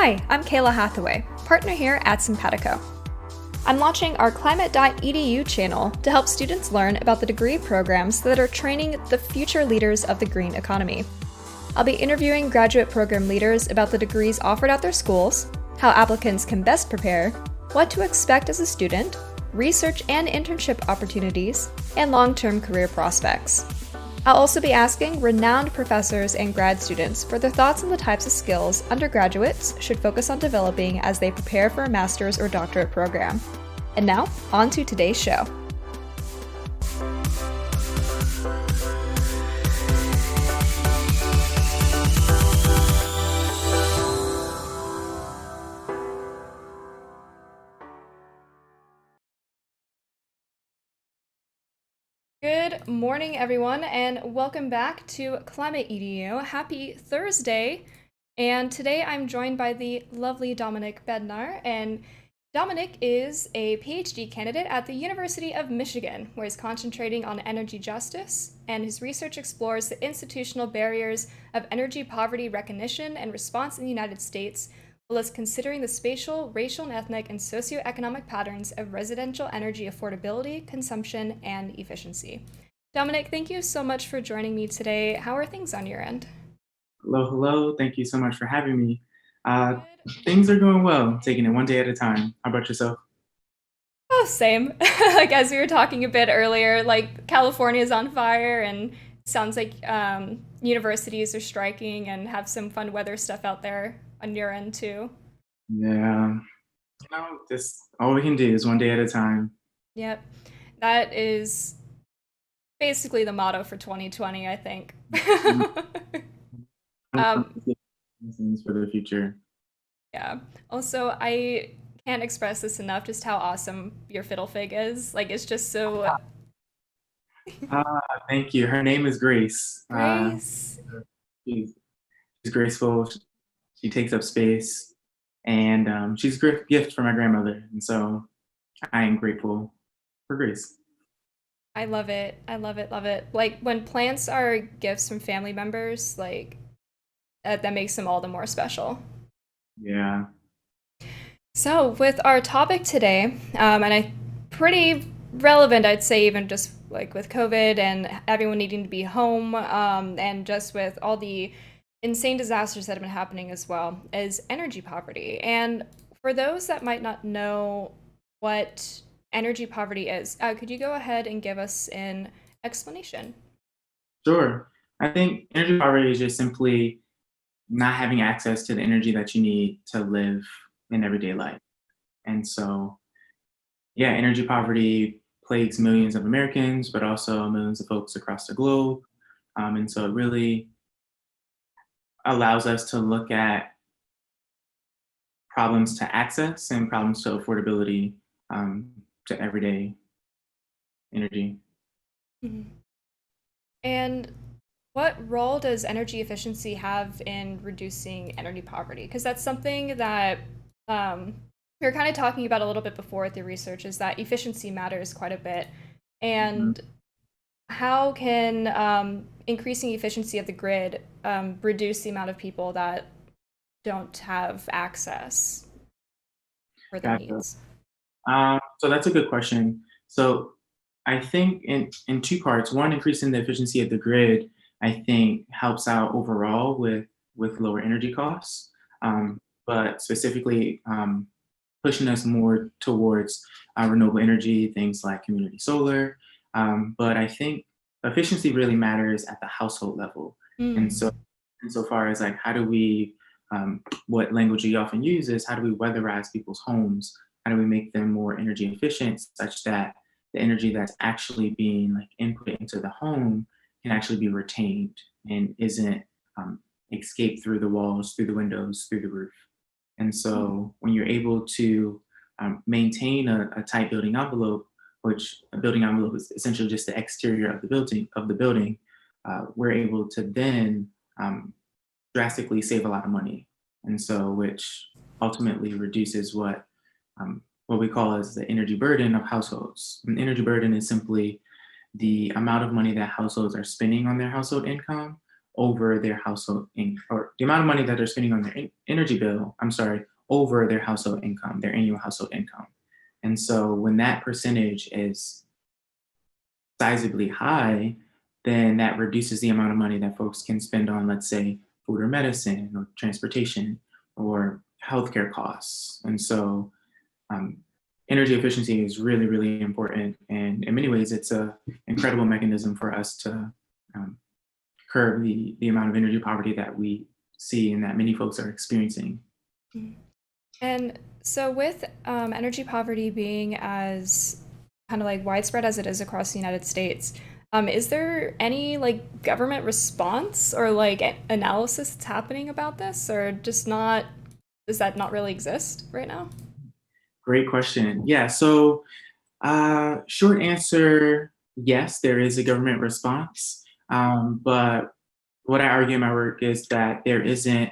Hi, I'm Kayla Hathaway, partner here at Simpatico. I'm launching our climate.edu channel to help students learn about the degree programs that are training the future leaders of the green economy. I'll be interviewing graduate program leaders about the degrees offered at their schools, how applicants can best prepare, what to expect as a student, research and internship opportunities, and long-term career prospects. I'll also be asking renowned professors and grad students for their thoughts on the types of skills undergraduates should focus on developing as they prepare for a master's or doctorate program. And now, on to today's show. Good morning, everyone, and welcome back to Climate EDU. Happy Thursday! And today I'm joined by the lovely Dominic Bednar, and Dominic is a PhD candidate at the University of Michigan, where he's concentrating on energy justice, and his research explores the institutional barriers of energy poverty recognition and response in the United States, well as considering the spatial, racial, and ethnic and socioeconomic patterns of residential energy affordability, consumption, and efficiency. Dominic, thank you so much for joining me today. How are things on your end? Hello, hello. Thank you so much for having me. Uh, Things are going well, taking it one day at a time. How about yourself? Oh, same. Like as we were talking a bit earlier, like California is on fire, and sounds like universities are striking and have some fun weather stuff out there on your end too. Yeah, just all we can do is one day at a time. Yep, that is basically the motto for 2020, I think. Mm, um, Things for the future. yeah. Also, I can't express this enough just how awesome your fiddle fig is. Like it's just so Ah, Thank you. Her name is Grace. Grace. She's, she's graceful. She takes up space, and she's a great gift for my grandmother. And so I am grateful for Grace. I love it. I love it, love it. Like when plants are gifts from family members, like that makes them all the more special. Yeah. So, with our topic today, and I pretty relevant, I'd say, even just like with COVID and everyone needing to be home, and just with all the insane disasters that have been happening as well, is energy poverty. And for those that might not know what energy poverty is, could you go ahead and give us an explanation? Sure. I think energy poverty is just simply not having access to the energy that you need to live in everyday life. And so, yeah, energy poverty plagues millions of Americans, but also millions of folks across the globe. And so it really allows us to look at problems to access and problems to affordability to everyday energy. Mhm. And what role does energy efficiency have in reducing energy poverty? Because that's something that we were kind of talking about a little bit before with the research, is that efficiency matters quite a bit. Mhm. And how can increasing efficiency of the grid reduce the amount of people that don't have access for their Gotcha. needs? So that's a good question. So I think in two parts. One, increasing the efficiency of the grid, I think helps out overall with lower energy costs, but specifically pushing us more towards renewable energy, things like community solar. But I think efficiency really matters at the household level, and so Mm. insofar as like how do we what language we often use is how do we weatherize people's homes, how do we make them more energy efficient such that the energy that's actually being like input into the home can actually be retained and isn't um, escaped through the walls, through the windows, through the roof. And Mm. so when you're able to maintain a tight building envelope, which a building envelope is essentially just the exterior of the building, we're able to then um, drastically save a lot of money. And so which ultimately reduces what we call as the energy burden of households. An energy burden is simply the amount of money that households are spending on their household income over their household income, or the amount of money that they're spending on their energy bill, I'm sorry, over their household income, their annual household income. And so when that percentage is sizably high, then that reduces the amount of money that folks can spend on, let's say, food or medicine or transportation or healthcare costs. And so um, energy efficiency is really, really important. And in many ways, it's an incredible mechanism for us to um, curb the amount of energy poverty that we see and that many folks are experiencing. Mhm. And so, with energy poverty being as kind of like widespread as it is across the United States, is there any like government response or like analysis that's happening about this, or just not? Does that not really exist right now? Great question. Yeah. So, short answer, yes, there is a government response. But what I argue in my work is that there isn't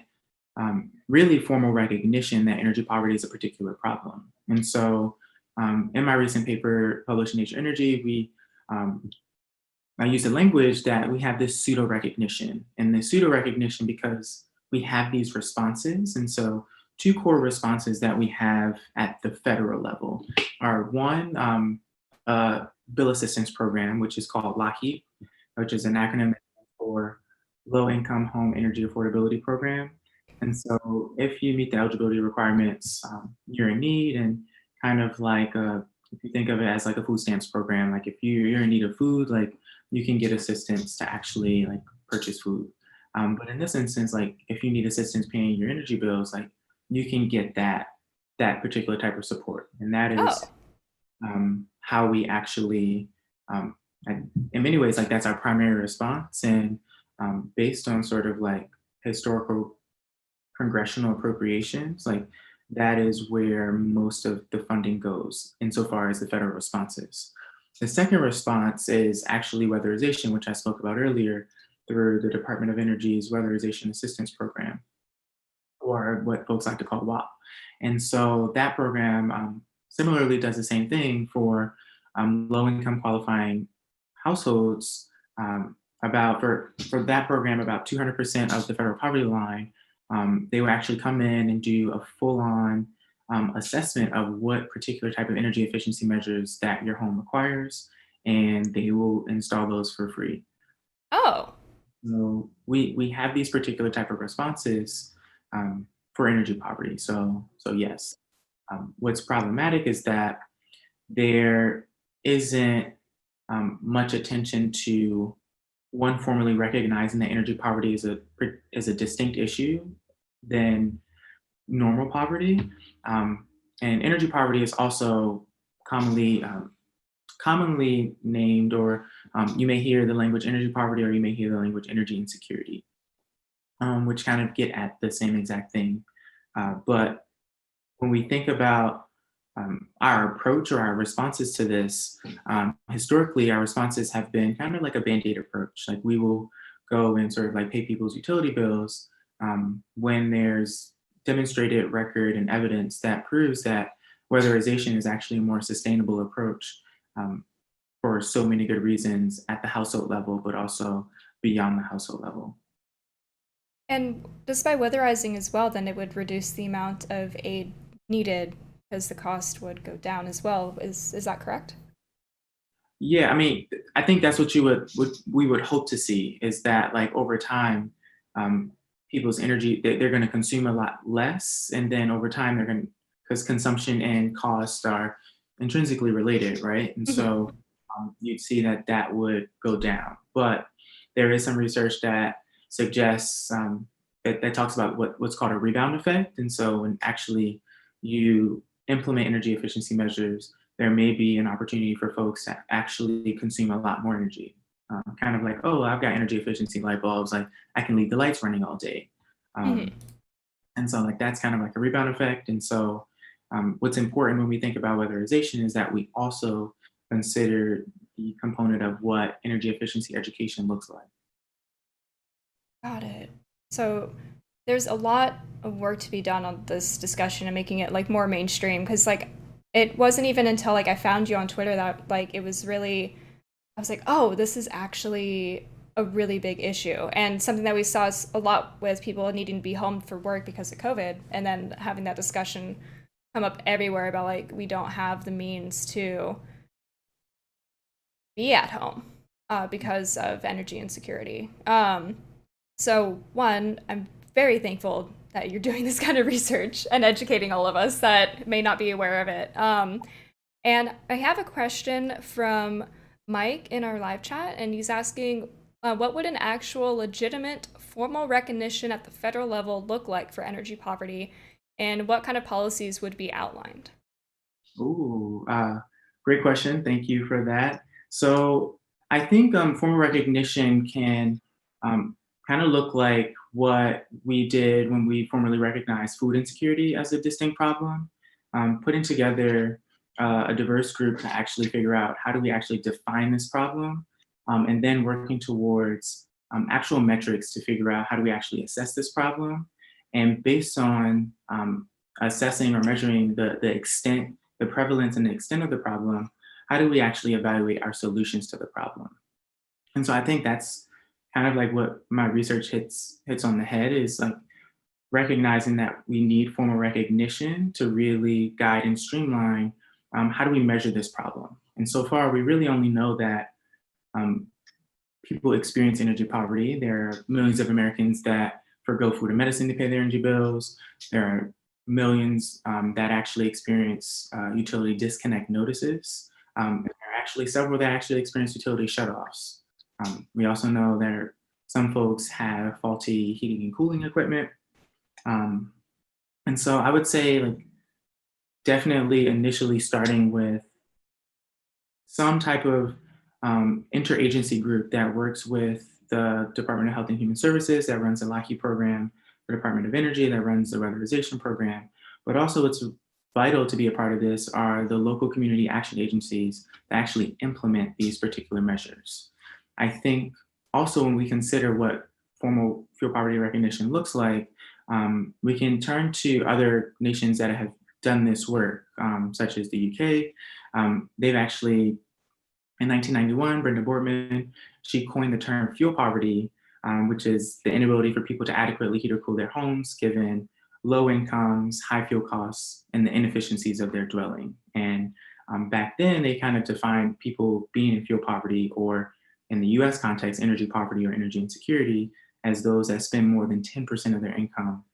really formal recognition that energy poverty is a particular problem. And so, in my recent paper published in Nature Energy, um, I use the language that we have this pseudo recognition, and the pseudo recognition because we have these responses. And so, two core responses that we have at the federal level are one, bill assistance program, which is called LAHEAP, which is an acronym for Low Income Home Energy Affordability Program. And so, if you meet the eligibility requirements, you're in need, and kind of like if you think of it as like a food stamps program, like if you're in need of food, like you can get assistance to actually like purchase food. But in this instance, like if you need assistance paying your energy bills, like you can get that particular type of support, and that is Oh, how we actually, um, in many ways, like that's our primary response, and based on sort of like historical congressional appropriations, like that is where most of the funding goes insofar as the federal response is. The second response is actually weatherization, which I spoke about earlier through the Department of Energy's Weatherization Assistance Program, or what folks like to call WAP. And so that program similarly does the same thing for low income qualifying households. For that program, about 200% of the federal poverty line, they will actually come in and do a full on assessment of what particular type of energy efficiency measures that your home requires, and they will install those for free. oh, So we have these particular type of responses for energy poverty. So yes, what's problematic is that there isn't much attention to one formally recognizing that energy poverty is a distinct issue than normal poverty, um, and energy poverty is also commonly commonly named, or you may hear the language energy poverty, or you may hear the language energy insecurity, which kind of get at the same exact thing. But when we think about our approach or our responses to this, historically, our responses have been kind of like a band aid approach. Like we will go and sort of like pay people's utility bills when there's demonstrated record and evidence that proves that weatherization is actually a more sustainable approach um, for so many good reasons at the household level, but also beyond the household level. and just by weatherizing as well, then it would reduce the amount of aid needed because the cost would go down as well. Is that correct? Yeah, I mean, I think that's what you would we would hope to see, is that like over time, um, people's energy they're going to consume a lot less, and then over time they're going to, because consumption and cost are intrinsically related, right? And Mhm. so you'd see that that would go down. But there is some research that suggests that talks about what's called a rebound effect, and so when actually you implement energy efficiency measures, there may be an opportunity for folks to actually consume a lot more energy. Kind of like, oh, I've got energy efficiency light bulbs, like I can leave the lights running all day. Um, Mhm. and so, like, that's kind of like a rebound effect. And so, what's important when we think about weatherization is that we also consider the component of what energy efficiency education looks like. Got it. So there's a lot of work to be done on this discussion and making it like more mainstream because like it wasn't even until like I found you on Twitter that like it was really I was like, "Oh, this is actually a really big issue and something that we saw a lot with people needing to be home for work because of COVID, and then having that discussion come up everywhere about like we don't have the means to be at home because of energy insecurity. So one, I'm very thankful that you're doing this kind of research and educating all of us that may not be aware of it. And I have a question from Mike in our live chat, and he's asking, what would an actual legitimate formal recognition at the federal level look like for energy poverty, and what kind of policies would be outlined? Ooh, great question. Thank you for that. So I think formal recognition can um, kind of look like what we did when we formally recognized food insecurity as a distinct problem, putting together a diverse group to actually figure out how do we actually define this problem, and then working towards actual metrics to figure out how do we actually assess this problem. And based on assessing or measuring the extent, the prevalence and the extent of the problem, how do we actually evaluate our solutions to the problem? And so I think that's kind of like what my research hits on the head is like recognizing that we need formal recognition to really guide and streamline how do we measure this problem. And so far, we really only know that um, people experience energy poverty. There are millions of Americans that forgo food and medicine to pay their energy bills. There are millions that actually experience utility disconnect notices. And there are actually several that actually experience utility shutoffs. We also know that some folks have faulty heating and cooling equipment. Um, and so I would say, like, definitely initially starting with some type of interagency group that works with the Department of Health and Human Services that runs the LACHI program, the Department of Energy that runs the weatherization program. But also, what's vital to be a part of this are the local community action agencies that actually implement these particular measures. I think also when we consider what formal fuel poverty recognition looks like, we can turn to other nations that have done this work, such as the UK. They've actually in 1991, Brenda Boardman, she coined the term fuel poverty, which is the inability for people to adequately heat or cool their homes given low incomes, high fuel costs, and the inefficiencies of their dwelling. And back then, they kind of defined people being in fuel poverty, or in the US context, energy poverty or energy insecurity, as those that spend more than 10% of their income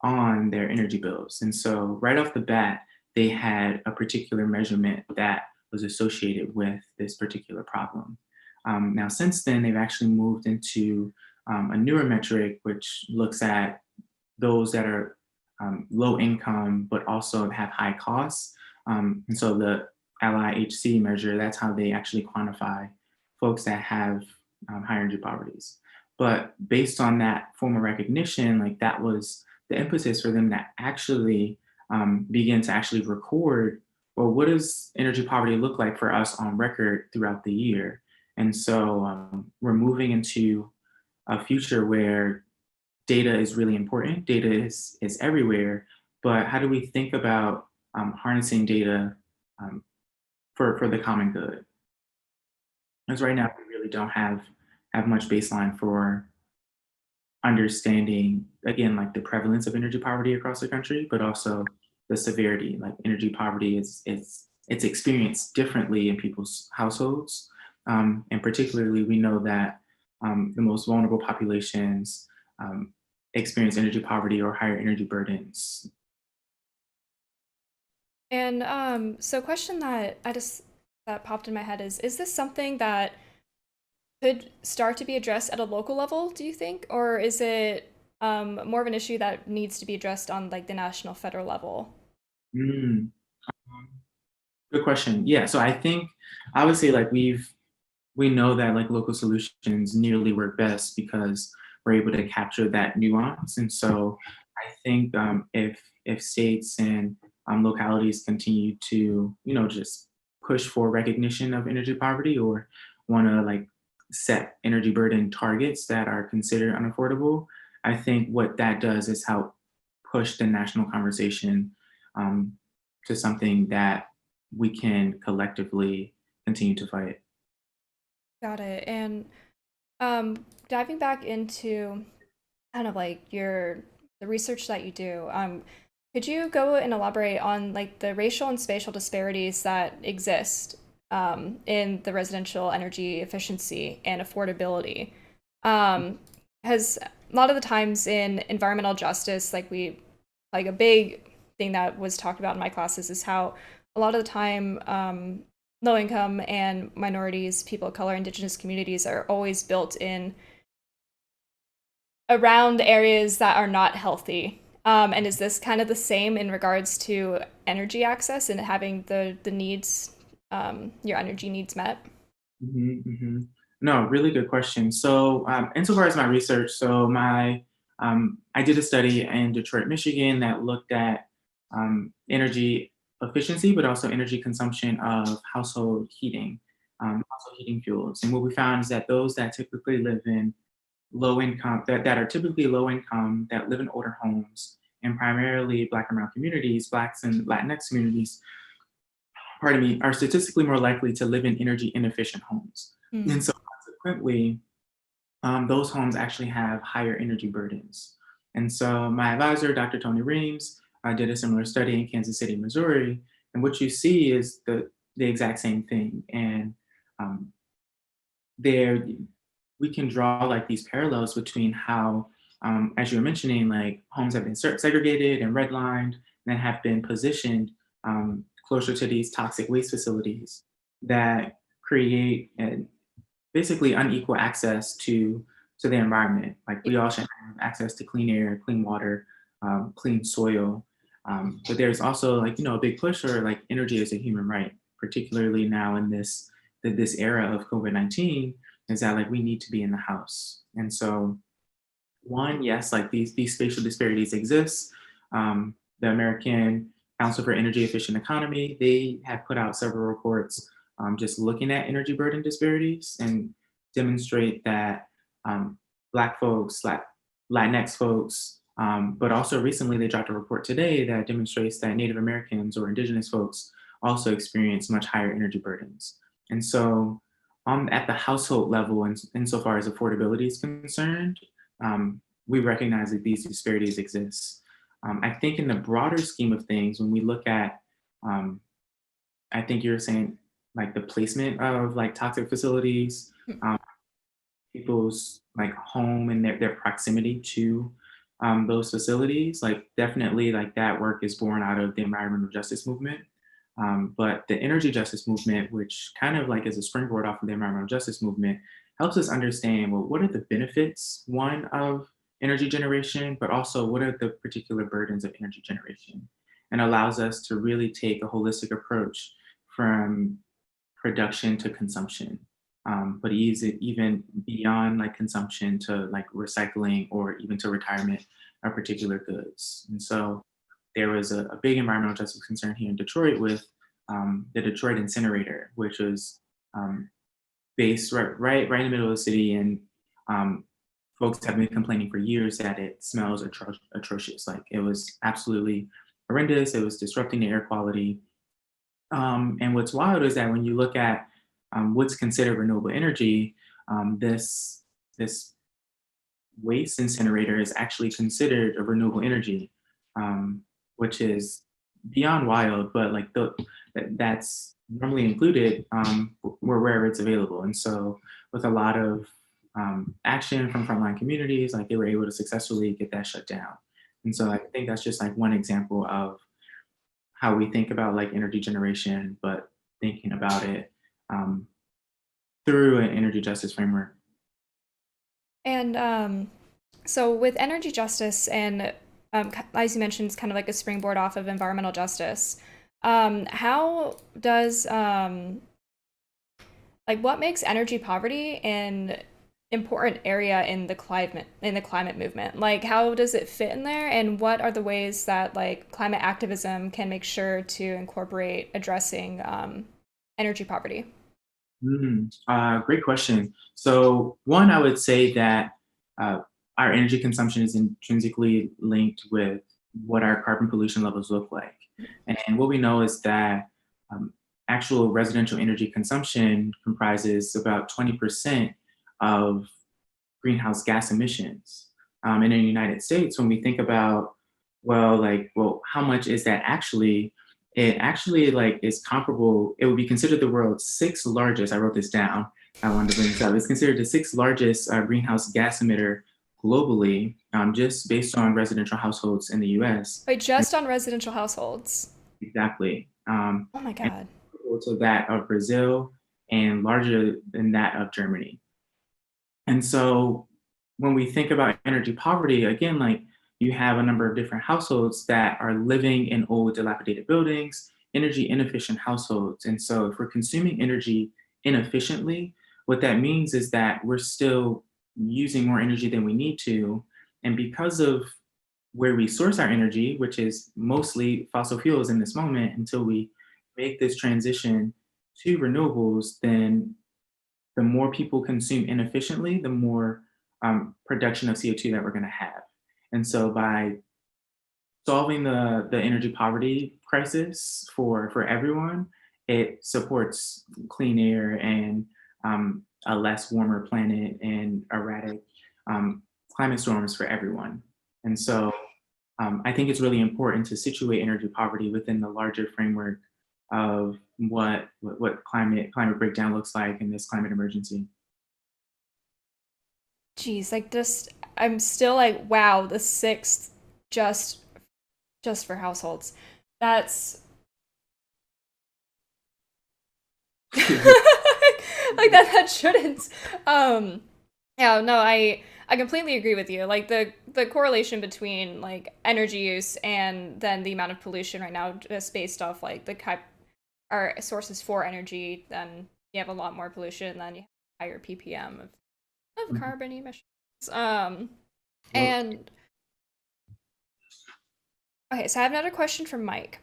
on their energy bills. And so, right off the bat, they had a particular measurement that was associated with this particular problem. Now, since then, they've actually moved into a newer metric, which looks at those that are low income, but also have high costs. And so the LIHC measure, that's how they actually quantify folks that have higher energy poverties. But based on that formal recognition, like that was the impetus for them to actually begin to actually record, well, what does energy poverty look like for us on record throughout the year? And so we're moving into a future where data is really important. Data is everywhere, but how do we think about harnessing data um, for the common good? Because right now we really don't have much baseline for understanding again like the prevalence of energy poverty across the country, but also the severity. Like energy poverty is it's experienced differently in people's households, and particularly we know that the most vulnerable populations um, experience energy poverty or higher energy burdens. And so, a question that I just that popped in my head is this something that could start to be addressed at a local level? Do you think, or is it more of an issue that needs to be addressed on like the national, federal level? Mm, um, good question. Yeah, so I think I would say like we know that like local solutions nearly work best because we're able to capture that nuance. And so I think if states and localities continue to just push for recognition of energy poverty or want to like set energy burden targets that are considered unaffordable, I think what that does is help push the national conversation um, to something that we can collectively continue to fight. Got it. And Diving back into kind of like the research that you do, could you go and elaborate on like the racial and spatial disparities that exist in the residential energy efficiency and affordability? Um, has a lot of the times in environmental justice, like a big thing that was talked about in my classes is how a lot of the time low income and minorities, people of color, indigenous communities are always built in around areas that are not healthy. And is this kind of the same in regards to energy access and having the needs, your energy needs met? Hmm. No, really good question. So, insofar as my research, I did a study in Detroit, Michigan, that looked at energy efficiency, but also energy consumption of household heating fuels. And what we found is that those that typically live in low income, that are typically low income, that live in older homes, and primarily Black and Brown communities, Blacks and Latinx communities, pardon me, are statistically more likely to live in energy inefficient homes. And Mm. so consequently, those homes actually have higher energy burdens. And so my advisor, Dr. Tony Reams, did a similar study in Kansas City, Missouri. And what you see is the exact same thing. And um, there, we can draw like these parallels between how, as you were mentioning, like homes have been segregated and redlined, and then have been positioned closer to these toxic waste facilities that create basically unequal access to the environment. Like Yeah. we all should have access to clean air, clean water, clean soil. But there's also like a big push for like energy as a human right, particularly now in this era of COVID-19, is that like we need to be in the house. And so one, yes, like these spatial disparities exist. The American Council for Energy Efficient Economy, they have put out several reports just looking at energy burden disparities and demonstrate that Black folks, Latinx folks, but also recently they dropped a report today that demonstrates that Native Americans or Indigenous folks also experience much higher energy burdens. And so, at the household level, and insofar as affordability is concerned, we recognize that these disparities exist. I think in the broader scheme of things, when we look at, um, I think you're saying like the placement of like toxic facilities, um, people's like home and their proximity to those facilities, like definitely like that work is born out of the environmental justice movement. But the energy justice movement, which kind of like is a springboard off of the environmental justice movement, helps us understand, well, what are the benefits, one, of energy generation, but also what are the particular burdens of energy generation, and allows us to really take a holistic approach from production to consumption, but use it even beyond like consumption to like recycling or even to retirement of particular goods. And so there was a big environmental justice concern here in Detroit with the Detroit incinerator, which was um, based right in the middle of the city, and um, folks have been complaining for years that it smells atrocious. Like it was absolutely horrendous. It was disrupting the air quality. And what's wild is that when you look at what's considered renewable energy, this waste incinerator is actually considered a renewable energy, um, which is beyond wild, but like that's normally included wherever it's available. And so, with a lot of action from frontline communities, like they were able to successfully get that shut down. And so, I think that's just like one example of how we think about like energy generation, but thinking about it um, through an energy justice framework. And so with energy justice and as you mentioned, it's kind of like a springboard off of environmental justice. How does like what makes energy poverty an important area in the climate movement? Like how does it fit in there, and what are the ways that like climate activism can make sure to incorporate addressing energy poverty? Great question. So, one, I would say that uh, our energy consumption is intrinsically linked with what our carbon pollution levels look like. And what we know is that um, actual residential energy consumption comprises about 20% of greenhouse gas emissions. And in the United States, when we think about, well, like, well, how much is that actually? It actually like is comparable. It would be considered the world's sixth largest. I wrote this down. I wanted to bring this up. It's considered the sixth largest greenhouse gas emitter globally, just based on residential households in the U.S. Wait, just on residential households. Exactly. Oh my And God. equal to that of Brazil and larger than that of Germany. And so when we think about energy poverty, again, like you have a number of different households that are living in old, dilapidated buildings, energy inefficient households. And so if we're consuming energy inefficiently, what that means is that we're still using more energy than we need to. And because of where we source our energy, which is mostly fossil fuels in this moment, until we make this transition to renewables, then the more people consume inefficiently, the more production of CO2 that we're going to have. And so by solving the energy poverty crisis for everyone, it supports clean air and a less warmer planet and erratic climate storms for everyone. And so I think it's really important to situate energy poverty within the larger framework of what climate breakdown looks like in this climate emergency. Jeez, like just I'm still like, wow, the sixth just just for households. That's like that shouldn't. Um yeah, no, I completely agree with you. Like the correlation between like energy use and then the amount of pollution right now, just based off like the our sources for energy, then you have a lot more pollution, then you have higher ppm of Mhm. carbon emissions. Um Well, and Okay, so I have another question from Mike.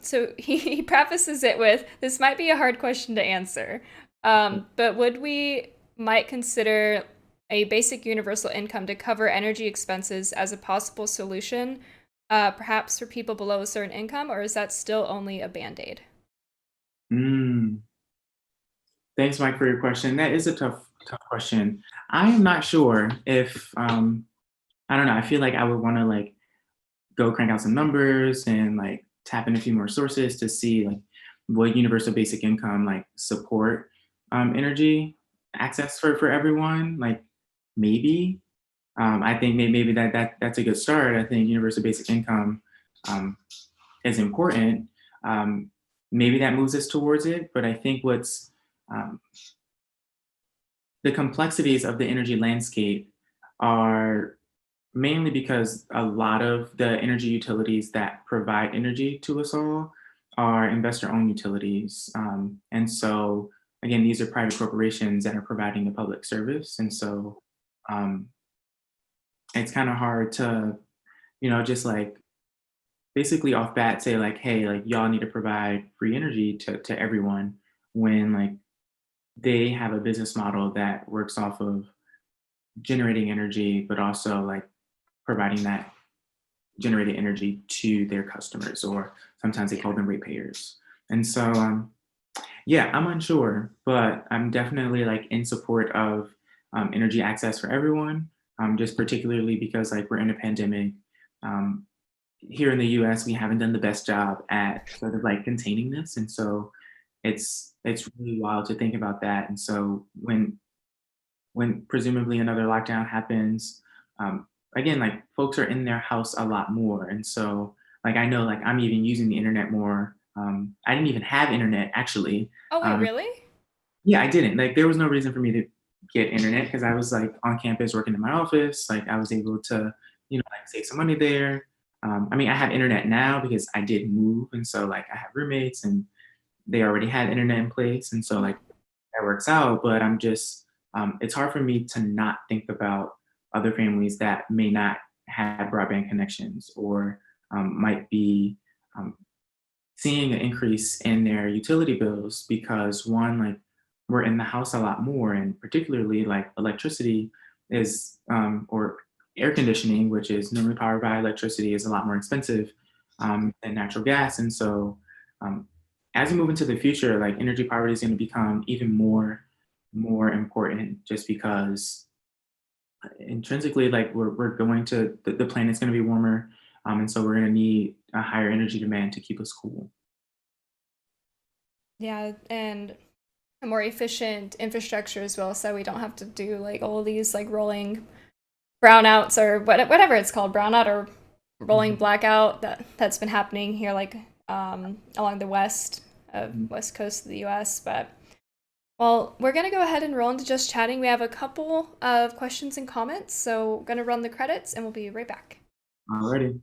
So he prefaces it with, "This might be a hard question to answer, but would we might consider a basic universal income to cover energy expenses as a possible solution, perhaps for people below a certain income, or is that still only a band-aid?" mm, thanks, Mike, for your question. That is a tough question. I am not sure if I don't know. I feel like I would want to like go crank out some numbers and like tap in a few more sources to see like what universal basic income like support energy access for everyone. Like maybe I think maybe that's a good start. I think universal basic income um, is important. Um, Maybe that moves us towards it, but I think what's um, the complexities of the energy landscape are mainly because a lot of the energy utilities that provide energy to us all are investor-owned utilities. And so, again, these are private corporations that are providing a public service. And so um, it's kind of hard to, just like basically off bat say like, hey, like y'all need to provide free energy to everyone when like they have a business model that works off of generating energy, but also like providing that generated energy to their customers, or sometimes they call them ratepayers. And so, yeah, I'm unsure, but I'm definitely like in support of energy access for everyone. Just particularly because like we're in a pandemic. Um, Here in the U.S., we haven't done the best job at sort of like containing this, and so it's really wild to think about that. And so when presumably another lockdown happens, again, like folks are in their house a lot more. And so, like, I know, like, I'm even using the internet more. I didn't even have internet actually. Oh wait, Um, really? yeah, I didn't. Like, there was no reason for me to get internet because I was like on campus working in my office. Like, I was able to, like save some money there. I mean, I have internet now because I did move. And so, like, I have roommates and they already had internet in place. And so, like, that works out, but I'm just it's hard for me to not think about other families that may not have broadband connections or might be um, seeing an increase in their utility bills because one, like we're in the house a lot more, and particularly like electricity is or air conditioning, which is normally powered by electricity, is a lot more expensive than natural gas, and so um, as we move into the future, like energy poverty is going to become even more important, just because intrinsically, like we're going to the planet's going to be warmer, and so we're going to need a higher energy demand to keep us cool. Yeah, and a more efficient infrastructure as well, so we don't have to do like all these like rolling brownouts or whatever it's called, brownout or rolling Mhm. blackout that's been happening here like along the Mhm. west coast of the U.S. But well, we're gonna go ahead and roll into just chatting. We have a couple of questions and comments, so gonna run the credits and we'll be right back. Alrighty.